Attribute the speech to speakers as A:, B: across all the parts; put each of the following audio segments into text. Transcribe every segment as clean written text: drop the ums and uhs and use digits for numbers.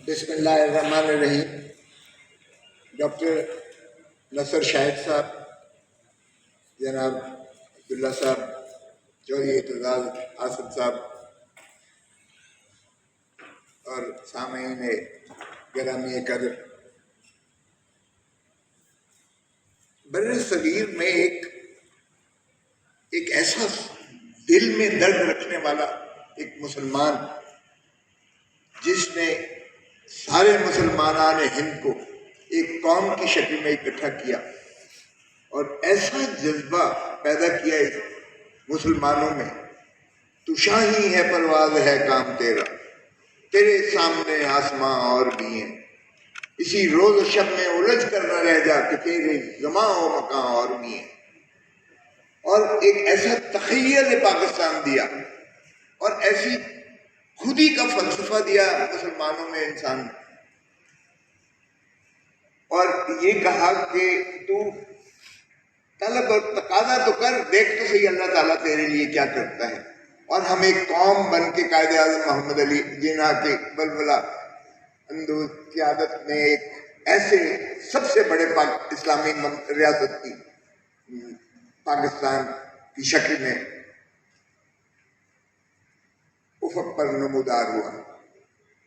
A: بسم اللہ الرحمن الرحیم. ڈاکٹر نصر شاہد صاحب، جناب عبداللہ صاحب، چودھری اعتزاز آصف صاحب اور سامعین گرامی قدر، بر صغیر میں ایک ایسا دل میں درد رکھنے والا ایک مسلمان جس نے سارے مسلمانان ہند کو ایک قوم کی شکل میں اکٹھا کیا اور ایسا جذبہ پیدا کیا اس مسلمانوں میں، تو شاہی ہے پرواز ہے کام تیرا، تیرے سامنے آسماں اور بھی ہیں، اسی روز و شب میں الجھ کر نہ رہ جا کہ تیرے زماں و مکان اور بھی ہیں. اور ایک ایسا تخیل پاکستان دیا اور ایسی خودی کا فلسفہ دیا مسلمانوں میں انسان نے، اور یہ کہا کہ تو طلب اور تقاضا تو کر، دیکھ تو صحیح اللہ تعالیٰ تیرے لیے کیا کرتا ہے. اور ہم ایک قوم بن کے قائد اعظم محمد علی جناح کے بلبلہ اندوز قیادت میں ایک ایسے سب سے بڑے اسلامی ریاست کی پاکستان کی شکل میں افق پر نمودار ہوا.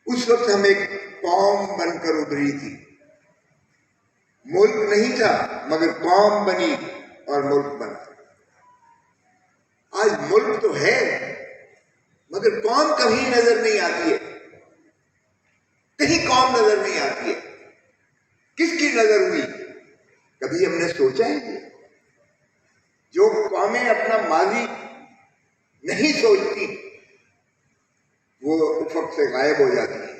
A: اس وقت ہم ایک قوم بن کر ابھری تھی، ملک نہیں تھا مگر قوم بنی اور ملک بنا. آج ملک تو ہے مگر قوم کہیں نظر نہیں آتی ہے، کہیں قوم نظر نہیں آتی ہے. کس کی نظر ہوئی؟ کبھی ہم نے سوچا ہے کہ جو قومیں اپنا ماضی نہیں سوچتی وہ افق سے غائب ہو جاتی ہیں.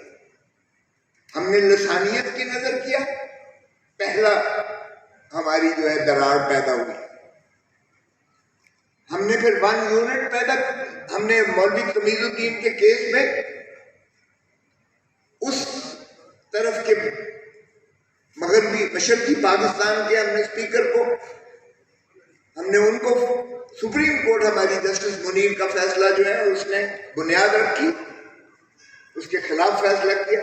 A: ہم نے لسانیت کی نظر کیا، پہلا ہماری جو ہے درار پیدا ہوئی. ہم نے پھر ون یونٹ پیدا کی. ہم نے مولوی تمیز الدین کے کیس میں اس طرف کے مغربی مشرقی پاکستان کے ہم نے اسپیکر کو، ہم نے ان کو، سپریم کورٹ ہماری جسٹس منیر کا فیصلہ جو ہے اس نے بنیاد رکھی، اس کے خلاف فیصلہ کیا.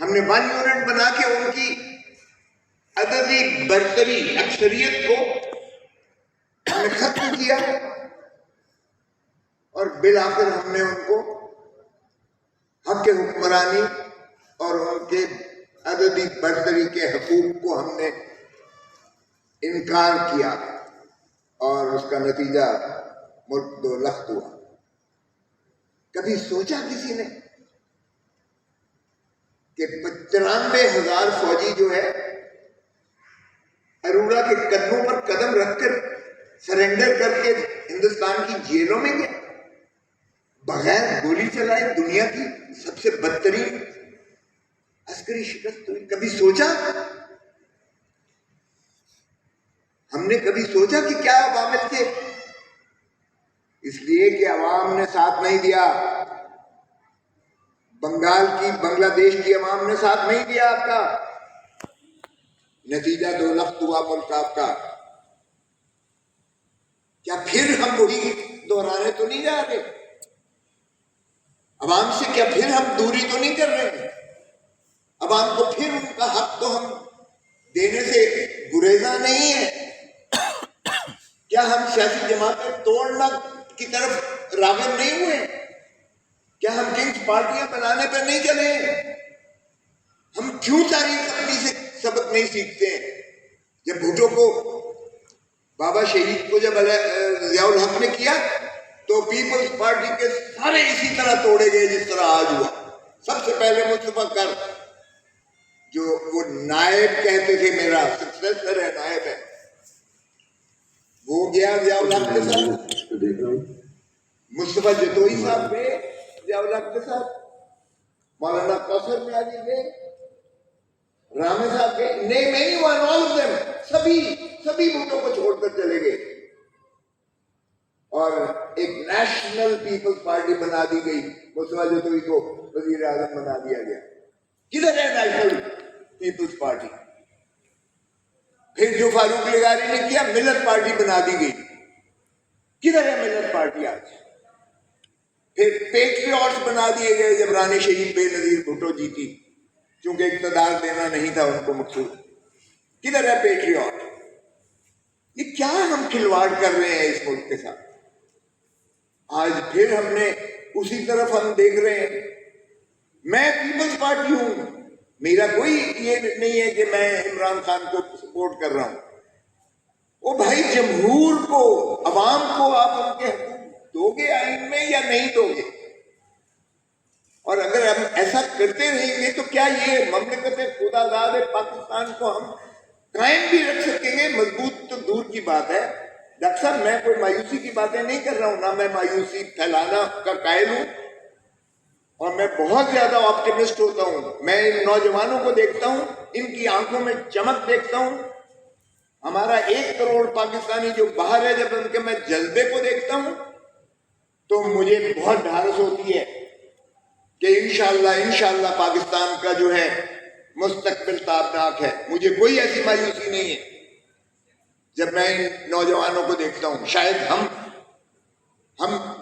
A: ہم نے ون یونٹ بنا کے ان کی عددی برتری اکثریت کو ہم نے ختم کیا، اور بالآخر ہم نے ان کو حق حکمرانی اور ان کے عددی برتری کے حقوق کو ہم نے انکار کیا، اور اس کا نتیجہ ملک دو لخت ہوا. کبھی سوچا کسی نے کہ 93,000 فوجی جو ہے اروڑا کے قدموں پر قدم رکھ کر سرنڈر کر کے ہندوستان کی جیلوں میں گئے، بغیر گولی چلائے دنیا کی سب سے بدترین عسکری شکست ہوئی. کبھی سوچا؟ ہم نے کبھی سوچا کہ کیا عوامل تھے؟ اس لیے کہ عوام نے ساتھ نہیں دیا، بنگلہ دیش کی عوام نے ساتھ نہیں دیا آپ کا، نتیجہ دو لخت ہوا ملک آپ کا. کیا پھر ہم وہی دہرانے تو نہیں جا رہے؟ عوام سے کیا پھر ہم دوری تو نہیں کر رہے ہیں؟ عوام کو پھر ان کا حق تو ہم دینے سے گریزاں نہیں ہے؟ کیا ہم سیاسی جماعتیں توڑنا کی طرف راغب نہیں ہوئے؟ کیا ہم کنگز پارٹیاں بنانے پہ نہیں چلے؟ ہم کیوں تاریخ اپنی سے سبق نہیں سیکھتے ہیں؟ جب بھٹو کو، بابا شہید کو جب ضیاء الحق نے کیا تو پیپلز پارٹی کے سارے اسی طرح توڑے گئے جس طرح آج ہوا. سب سے پہلے مصطفیٰ کر، جو وہ نائب کہتے تھے، میرا سکسیسر ہے، نائب ہے، وہ گیا ضیاء الحق کے ساتھ. مصطفیٰ جتوئی صاحب گئے ضیاء الحق کے ساتھ، مولانا کوثر نیازی گئے، رامے صاحب گئے. نہیں، نہیں ون آل آف دیم، سبھی بھٹو کو چھوڑ کر چلے گئے اور ایک نیشنل پیپلز پارٹی بنا دی گئی. مصطفیٰ جتوئی کو وزیر اعظم بنا دیا گیا. کدھر ہے نیشنل پیپلز پارٹی؟ پھر جو فاروق لغاری نے کیا، ملت پارٹی بنا دی گئی. کدھر ہے ملت پارٹی آج؟ پھر پیٹریوٹس بنا دیے گئے جب رانی شہید بے نظیر بھٹو جیتی، کیونکہ اقتدار دینا نہیں تھا ان کو مقصود۔ کدھر ہے پیٹریوٹ؟ یہ کیا ہم کھلواڑ کر رہے ہیں اس ملک کے ساتھ؟ آج پھر ہم نے اسی طرف ہم دیکھ رہے ہیں۔ میں پیپلز پارٹی ہوں، میرا کوئی یہ نہیں ہے کہ میں عمران خان کو سپورٹ کر رہا ہوں۔ وہ بھائی جمہور کو، عوام کو آپ ان کے حقوق دو گے آئین میں یا نہیں دو گے؟ اور اگر ہم ایسا کرتے رہیں گے تو کیا یہ مملکت خدا داد پاکستان کو ہم قائم بھی رکھ سکیں گے؟ مضبوط تو دور کی بات ہے۔ ڈاکٹر صاحب میں کوئی مایوسی کی باتیں نہیں کر رہا ہوں، نہ میں مایوسی پھیلانا کا قائل ہوں، اور میں بہت زیادہ آپٹیمسٹ ہوتا ہوں۔ میں ان نوجوانوں کو دیکھتا ہوں، ان کی آنکھوں میں چمک دیکھتا ہوں۔ ہمارا 1 کروڑ پاکستانی جو باہر ہے، جب ان کے میں جذبے کو دیکھتا ہوں تو مجھے بہت ڈھارس ہوتی ہے کہ انشاءاللہ پاکستان کا جو ہے مستقبل تابناک ہے۔ مجھے کوئی ایسی مایوسی نہیں ہے جب میں ان نوجوانوں کو دیکھتا ہوں۔ شاید ہم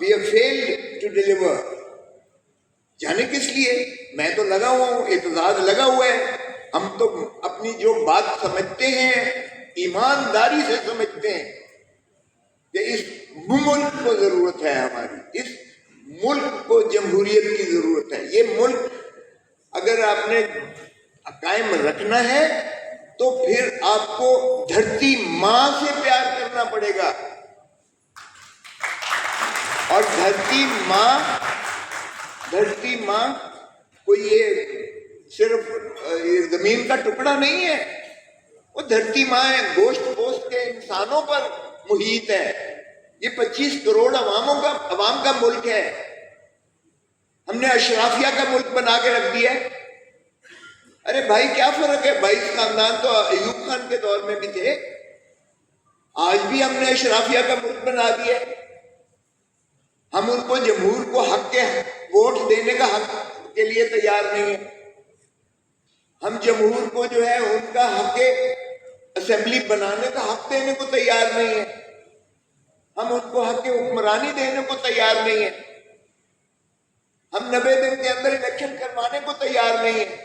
A: we have failed to deliver، جانے کس لیے؟ میں تو لگا ہوا ہوں، اعتزاز لگا ہوا ہے۔ ہم تو اپنی جو بات سمجھتے ہیں ایمانداری سے سمجھتے ہیں کہ اس ملک کو ضرورت ہے، ہماری اس ملک کو جمہوریت کی ضرورت ہے۔ یہ ملک اگر آپ نے قائم رکھنا ہے تو پھر آپ کو دھرتی ماں سے پیار کرنا پڑے گا، اور دھرتی ماں کوئی یہ صرف زمین کا ٹکڑا نہیں ہے، وہ دھرتی ماں ہے، گوشت پوشت کے انسانوں پر محیط ہے۔ یہ 25 کروڑ عوام کا ملک ہے۔ ہم نے اشرافیہ کا ملک بنا کے رکھ دیا ہے۔ ارے بھائی کیا فرق ہے؟ 22 خاندان تو ایوب خان کے دور میں بھی تھے، آج بھی ہم نے اشرافیہ کا ملک بنا دیا ہے۔ ہم ان کو جمہور کو حق کے ووٹ دینے کا حق کے لیے تیار نہیں ہیں۔ ہم جمہور کو جو ہے ان کا حق اسمبلی بنانے کا حق دینے کو تیار نہیں ہیں۔ ہم ان کو حق حکمرانی دینے کو تیار نہیں ہیں۔ ہم 90 دن کے اندر الیکشن کروانے کو تیار نہیں ہیں۔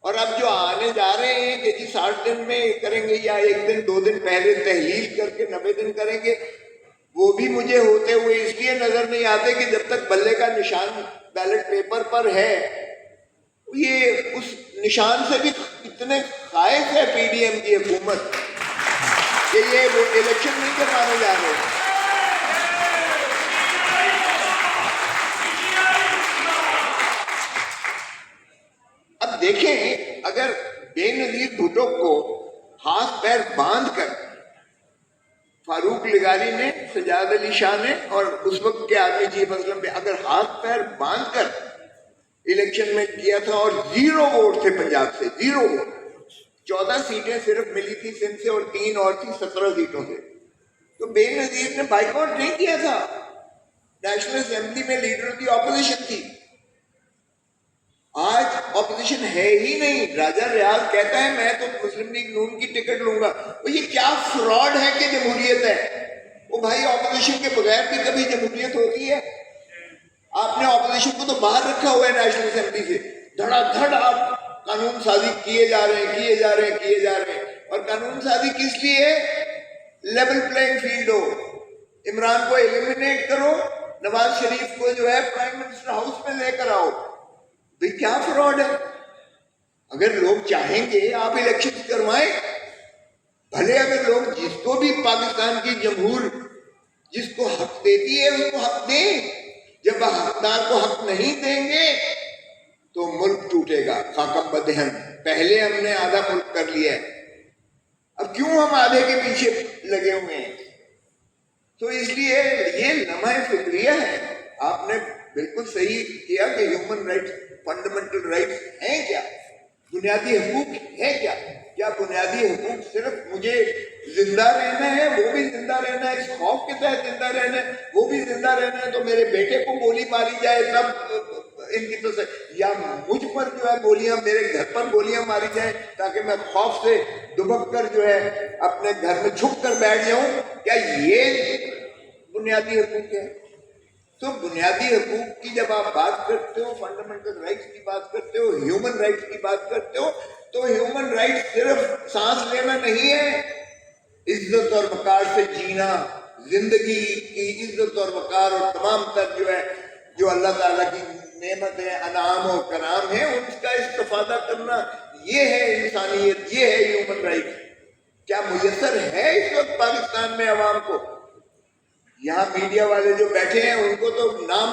A: اور اب جو آنے جا رہے ہیں کہ جی 60 دن میں کریں گے یا 1 دن 2 دن پہلے تحلیل کر کے 90 دن کریں گے، وہ بھی مجھے ہوتے ہوئے اس لیے نظر نہیں آتے کہ جب تک بلے کا نشان بیلٹ پیپر پر ہے، یہ اس نشان سے بھی اتنے خائف ہے پی ڈی ایم کی حکومت کہ یہ وہ الیکشن نہیں کروانے جا رہے۔ اب دیکھیں، اگر بے نظیر بھٹو کو ہاتھ پیر باندھ کر فاروق لغاری نے، سجاد علی شاہ نے اور اس وقت کے آرمی چیف اسلم پہ اگر ہاتھ پیر باندھ کر الیکشن میں کیا تھا، اور 0 ووٹ تھے پنجاب سے، 0 ووٹ، 14 سیٹیں صرف ملی تھی سندھ سے اور 3 اور تھی 17 سیٹوں سے، تو بے نظیر نے بائیکاٹ نہیں کیا تھا۔ نیشنل اسمبلی میں لیڈر کی اپوزیشن تھی۔ آج اپوزیشن ہے ہی نہیں۔ راجہ ریاض کہتا ہے میں تو مسلم لیگ نون کی ٹکٹ لوں گا۔ یہ کیا فراڈ ہے کہ جمہوریت ہے؟ وہ بھائی اپوزیشن کے بغیر بھی کبھی جمہوریت ہوتی ہے؟ آپ نے اپوزیشن کو تو باہر رکھا ہوا ہے نیشنل اسمبلی سے، دھڑا دھڑ آپ قانون سازی کیے جا رہے ہیں۔ اور قانون سازی کس لیے ہے؟ لیول پلینگ فیلڈ ہو، عمران کو ایلیمنیٹ کرو، نواز شریف کو جو ہے پرائم منسٹر ہاؤس میں لے کر آؤ۔ بھئی کیا فراڈ ہے؟ اگر لوگ چاہیں گے آپ الیکشن کروائیں، بھلے اگر لوگ جس کو بھی پاکستان کی جمہور جس کو حق دیتی ہے اس کو حق دیں، جب حقدار کو حق نہیں دیں گے تو ملک ٹوٹے گا۔ خاکم بدہن، پہلے ہم نے آدھا ملک کر لیا ہے، اب کیوں ہم آدھے کے پیچھے لگے ہوئے ہیں؟ تو اس لیے یہ لمحہ فکریہ ہے۔ آپ نے بالکل صحیح کیا کہ ہیومن رائٹس، فنڈامنٹل رائٹس ہیں کیا؟ بنیادی حقوق ہیں کیا؟ کیا بنیادی حقوق صرف مجھے زندہ رہنا ہے، وہ بھی زندہ رہنا ہے، اس خوف کے تحت زندہ رہنا ہے، وہ بھی زندہ رہنا ہے تو میرے بیٹے کو گولی ماری جائے تب ان کی تو یا مجھ پر جو ہے گولیاں، میرے گھر پر گولیاں ماری جائیں تاکہ میں خوف سے دبک کر جو ہے اپنے گھر میں چھپ کر بیٹھ جاؤں؟ کیا یہ بنیادی حقوق ہے؟ تو بنیادی حقوق کی جب آپ بات کرتے ہو، فنڈامنٹل رائٹس کی بات کرتے ہو، ہیومن رائٹس کی بات کرتے ہو، تو ہیومن رائٹس صرف سانس لینا نہیں ہے، عزت اور وقار سے جینا، زندگی کی عزت اور وقار اور تمام تر جو اللہ تعالیٰ کی نعمت ہے، انعام و کرام ہے، اس کا استفادہ کرنا، یہ ہے انسانیت، یہ ہے ہیومن رائٹ۔ کیا میسر ہے اس وقت پاکستان میں عوام کو؟ یہاں میڈیا والے جو بیٹھے ہیں ان کو تو نام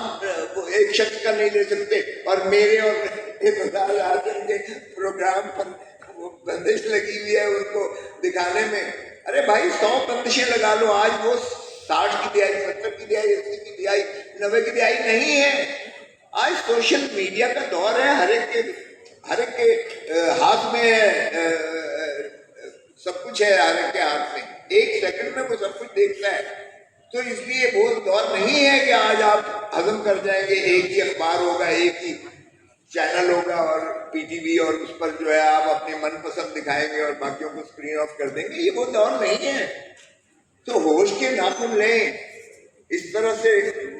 A: ایک شخص کا نہیں لے سکتے، اور میرے اور امداد اعظم کے پروگرام پر وہ بندش لگی ہوئی ہے ان کو دکھانے میں۔ ارے بھائی 100 بندشیں لگا لو، آج وہ 60 کی دہائی، 70 کی دہائی، 80 کی دہائی، 90 کی دہائی نہیں ہے۔ آج سوشل میڈیا کا دور ہے، ہر ایک کے ہاتھ میں سب کچھ ہے، ہر ایک کے ہاتھ میں، 1 سیکنڈ میں وہ سب کچھ دیکھتا ہے۔ تو اس لیے وہ دور نہیں ہے کہ آج آپ ہضم کر جائیں گے، ایک ہی اخبار ہوگا، ایک ہی چینل ہوگا اور پی ٹی وی، اور اس پر جو ہے آپ اپنے من پسند دکھائیں گے اور باقیوں کو اسکرین آف کر دیں گے۔ یہ وہ دور نہیں ہے۔ تو ہوش کے ناخن لیں، اس طرح سے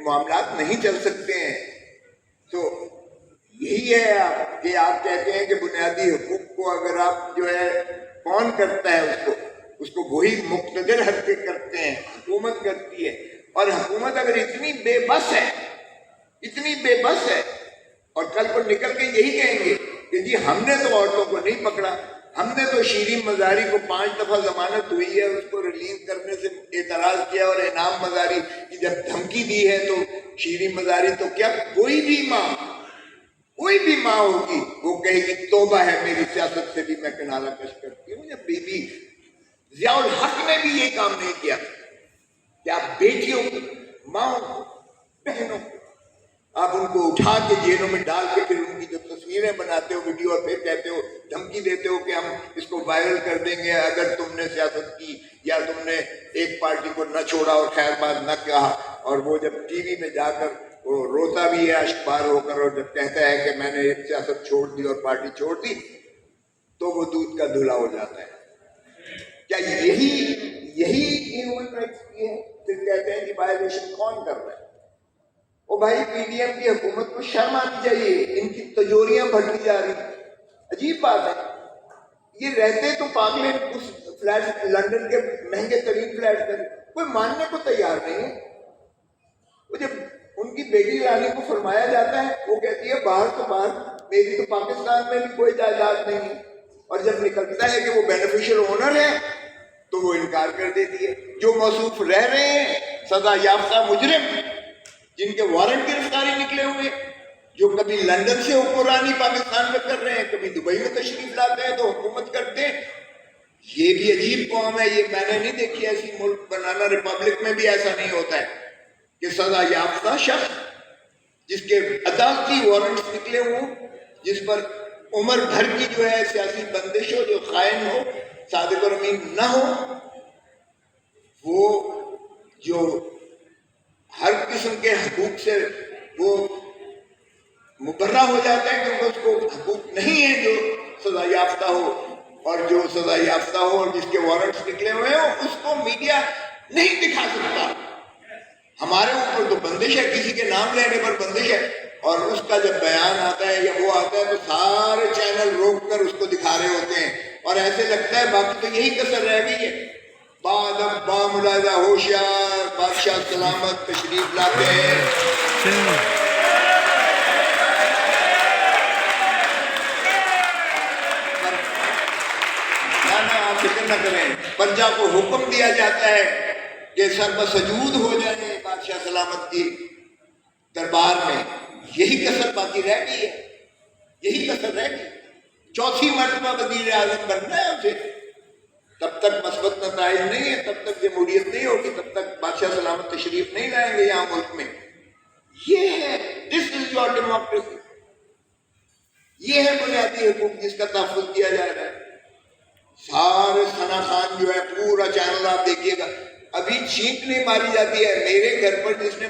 A: معاملات نہیں چل سکتے ہیں۔ تو یہی ہے کہ آپ کہتے ہیں کہ بنیادی حقوق کو اگر آپ جو ہے کون کرتا ہے اس کو وہی مقتدر حرکت کرتے ہیں، حکومت کرتی ہے۔ اور حکومت اگر اتنی بے بس ہے اور کل کو نکل کے یہی کہیں گے کہ جی ہم نے تو عورتوں کو نہیں پکڑا، ہم نے تو شیریں مزاری کو 5 دفعہ ضمانت ہوئی ہے اس کو ریلیز کرنے سے اعتراض کیا، اور انعام مزاری کی جب دھمکی دی ہے تو شیریں مزاری، تو کیا کوئی بھی ماں ہوگی وہ کہے گی توبہ ہے میری سیاست سے بھی میں کنارہ کش کرتی ہوں؟ جب بی بی ضیاء الحق نے بھی یہ کام نہیں کیا کہ آپ بیٹیوں کو، ماں کو، بہنوں کو آپ ان کو اٹھا کے جیلوں میں ڈال کے پھر ان کی جو تصویریں بناتے ہو ویڈیو، اور پھر کہتے ہو، دھمکی دیتے ہو کہ ہم اس کو وائرل کر دیں گے اگر تم نے سیاست کی یا تم نے ایک پارٹی کو نہ چھوڑا اور خیر بات نہ کہا۔ اور وہ جب ٹی وی میں جا کر وہ روتا بھی ہے اشکبار ہو کر، اور جب کہتا ہے کہ میں نے سیاست چھوڑ دی اور پارٹی چھوڑ دی، تو وہ دودھ کا دھلا ہو جاتا ہے۔ کیا یہی ہیومن رائٹس کی ہے؟ پھر کہتے ہیں کہ وائلیشن کون کر رہا ہے؟ او بھائی، پی ڈی ایم کی حکومت کو شرم آنی چاہیے، ان کی تجوریاں بڑھتی جا رہی ہیں۔ عجیب بات ہے، یہ رہتے تو پارلیمنٹ اس فلیٹ لندن کے مہنگے ترین فلیٹ میں، کوئی ماننے کو تیار نہیں ہے۔ وہ جب ان کی بیٹی رانی کو فرمایا جاتا ہے، وہ کہتی ہے باہر تو باہر، میری تو پاکستان میں بھی کوئی جائیداد نہیں ہے، اور جب نکلتا ہے کہ وہ بینیفیشل اونر ہے تو وہ انکار کر دیتی ہے۔ جو موصوف رہ رہے ہیں سزا یافتہ مجرم، جن کے وارنٹ گرفتاری نکلے ہوئے، جو کبھی لندن سے حکمرانی پاکستان میں کر رہے ہیں، کبھی دبئی میں تشریف لاتے ہیں تو حکومت کرتے ہیں۔ یہ بھی عجیب قوم ہے، یہ میں نے نہیں دیکھی ایسی ملک۔ بنانا ریپبلک میں بھی ایسا نہیں ہوتا ہے کہ سزا یافتہ شخص جس کے عدالتی وارنٹس نکلے ہوں، جس پر عمر بھر کی جو ہے سیاسی بندش ہو، جو خائن ہو، صادق اور امین نہ ہو، وہ جو ہر قسم کے حقوق سے وہ مبرہ ہو جاتا ہے کیونکہ اس کو حقوق نہیں ہے جو سزا یافتہ ہو، اور جو سزا یافتہ ہو اور جس کے وارنٹس نکلے ہوئے ہوں اس کو میڈیا نہیں دکھا سکتا۔ ہمارے اوپر تو بندش ہے، کسی کے نام لینے پر بندش ہے، اور اس کا جب بیان آتا ہے یا وہ آتا ہے تو سارے چینل روک کر اس کو دکھا رہے ہوتے ہیں، اور ایسے لگتا ہے باقی تو یہی کسر رہ گئی ہے۔ بادب با ملاحظہ ہوشیار بادشاہ سلامت تشریف لاتے ہیں۔ آپ فکر نہ کریں، پرجا کو حکم دیا جاتا ہے کہ سر بسجود ہو جائیں بادشاہ سلامت کی دربار میں۔ یہی کسر باقی رہ گئی ہے، یہی کسر رہ گئی۔ 4تھی مرتبہ وزیر اعظم بننا ہے اسے، تب تک مثبت نتائج نہیں ہے، تب تک جمہوریت نہیں ہوگی، تب تک بادشاہ سلامت تشریف نہیں لائیں گے یہاں ملک میں۔ یہ ہے دس از یور ڈیموکریسی، یہ ہے بنیادی حقوق جس کا تحفظ کیا جا رہا ہے۔ سارے ثنا خان جو ہے پورا چینل آپ دیکھیے گا، ابھی چھینک نہیں ماری جاتی ہے۔ میرے گھر پر جس نے